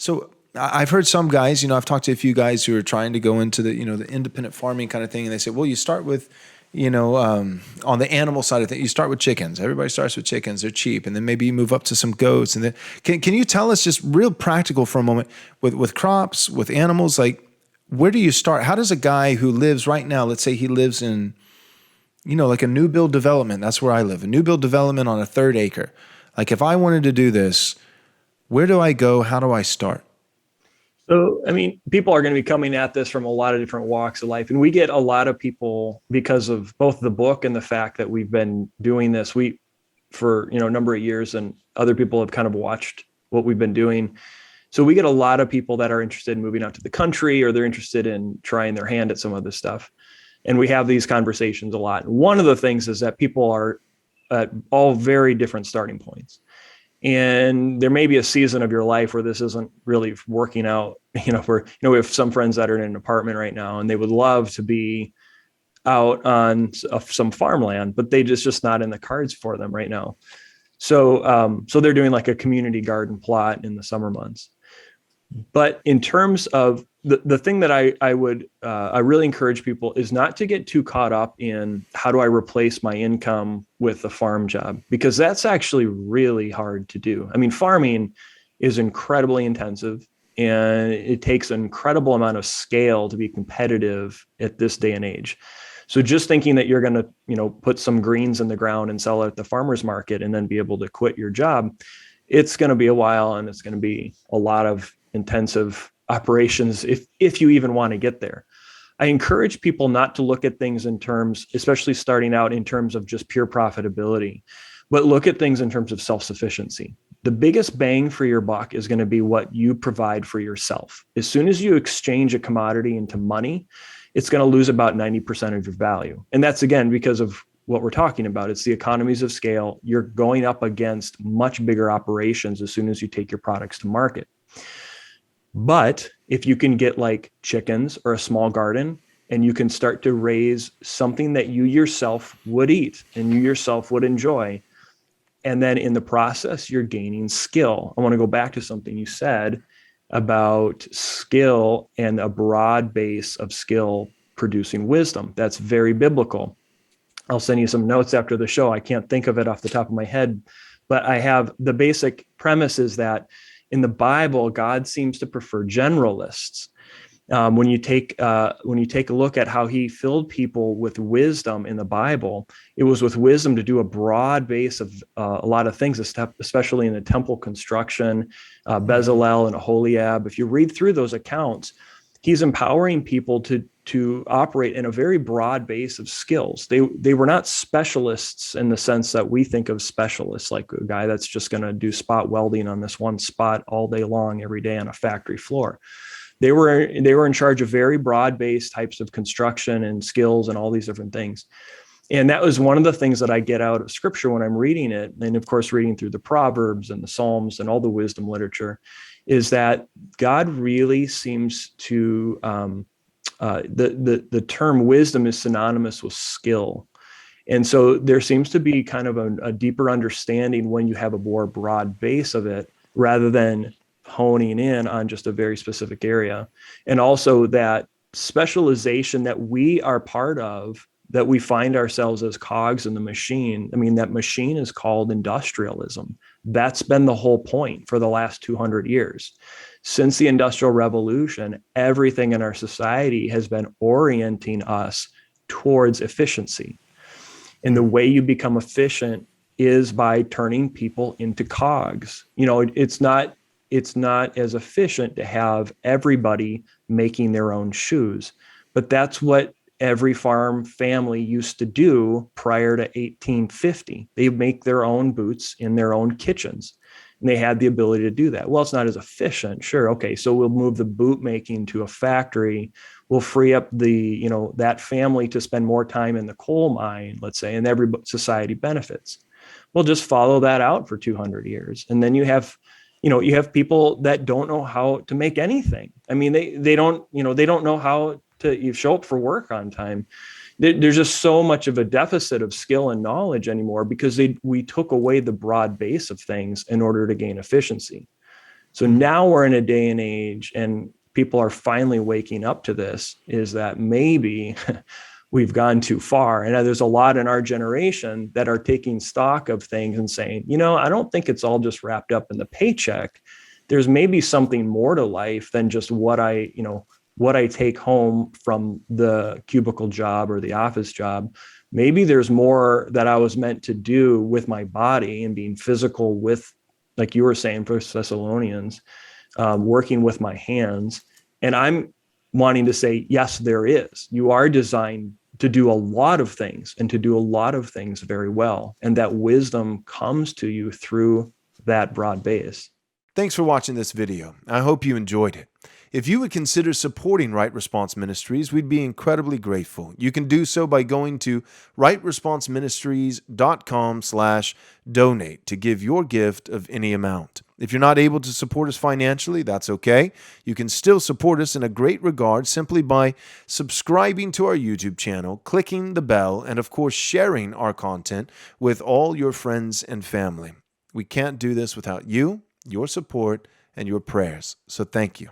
So I've heard some guys, I've talked to a few guys who are trying to go into the independent farming kind of thing. And they say, well, you start with, on the animal side of things, you start with chickens. Everybody starts with chickens. They're cheap. And then maybe you move up to some goats. And then can you tell us just real practical for a moment with crops, with animals, like where do you start? How does a guy who lives right now, let's say he lives in, like a new build development, that's where I live, a new build development on a 3rd acre. Like if I wanted to do this, where do I go? How do I start? So, I mean, people are going to be coming at this from a lot of different walks of life. And we get a lot of people because of both the book and the fact that we've been doing this for, a number of years, and other people have kind of watched what we've been doing. So we get a lot of people that are interested in moving out to the country, or they're interested in trying their hand at some of this stuff. And we have these conversations a lot. And one of the things is that people are at all very different starting points. And there may be a season of your life where this isn't really working out. We have some friends that are in an apartment right now, and they would love to be out on some farmland, but they just not in the cards for them right now. So they're doing like a community garden plot in the summer months. But in terms of the thing that I really encourage people is not to get too caught up in how do I replace my income with a farm job, because that's actually really hard to do. I mean, farming is incredibly intensive, and it takes an incredible amount of scale to be competitive at this day and age. So just thinking that you're going to, put some greens in the ground and sell it at the farmer's market and then be able to quit your job, it's going to be a while, and it's going to be a lot of intensive operations if you even want to get there. I encourage people not to look at things in terms, especially starting out, in terms of just pure profitability, but look at things in terms of self-sufficiency. The biggest bang for your buck is going to be what you provide for yourself. As soon as you exchange a commodity into money, it's going to lose about 90% of your value. And that's, again, because of what we're talking about. It's the economies of scale. You're going up against much bigger operations as soon as you take your products to market. But if you can get like chickens or a small garden, and you can start to raise something that you yourself would eat and you yourself would enjoy, and then in the process, you're gaining skill. I want to go back to something you said about skill and a broad base of skill producing wisdom. That's very biblical. I'll send you some notes after the show. I can't think of it off the top of my head, but I have the basic premise is that in the Bible, God seems to prefer generalists. When you take a look at how he filled people with wisdom in the Bible, it was with wisdom to do a broad base of a lot of things, especially in the temple construction, Bezalel and Aholiab. If you read through those accounts, he's empowering people to operate in a very broad base of skills. They were not specialists in the sense that we think of specialists, like a guy that's just going to do spot welding on this one spot all day long, every day on a factory floor. They were in charge of very broad-based types of construction and skills and all these different things. And that was one of the things that I get out of scripture when I'm reading it. And of course, reading through the Proverbs and the Psalms and all the wisdom literature, is that God really seems to, the term wisdom is synonymous with skill. And so there seems to be kind of a deeper understanding when you have a more broad base of it, rather than honing in on just a very specific area. And also that specialization that we are part of, that we find ourselves as cogs in the machine. I mean, that machine is called industrialism. That's been the whole point for the last 200 years. Since the Industrial Revolution, everything in our society has been orienting us towards efficiency. And the way you become efficient is by turning people into cogs. It's not as efficient to have everybody making their own shoes, but that's what every farm family used to do prior to 1850. They make their own boots in their own kitchens, and they had the ability to do that. Well, it's not as efficient. Sure. Okay. So we'll move the boot making to a factory. We'll free up that family to spend more time in the coal mine, let's say, and every society benefits. We'll just follow that out for 200 years. And then you have people that don't know how to make anything. I mean, they don't know how to show up for work on time. There's just so much of a deficit of skill and knowledge anymore, because we took away the broad base of things in order to gain efficiency. So now we're in a day and age, and people are finally waking up to this, is that maybe we've gone too far. And there's a lot in our generation that are taking stock of things and saying, I don't think it's all just wrapped up in the paycheck. There's maybe something more to life than just what I take home from the cubicle job or the office job. Maybe there's more that I was meant to do with my body and being physical with, like you were saying, First Thessalonians, working with my hands. And I'm wanting to say, yes, there is. You are designed to do a lot of things and to do a lot of things very well. And that wisdom comes to you through that broad base. Thanks for watching this video. I hope you enjoyed it. If you would consider supporting Right Response Ministries, we'd be incredibly grateful. You can do so by going to rightresponseministries.com/donate to give your gift of any amount. If you're not able to support us financially, that's okay. You can still support us in a great regard simply by subscribing to our YouTube channel, clicking the bell, and of course sharing our content with all your friends and family. We can't do this without you, your support, and your prayers. So thank you.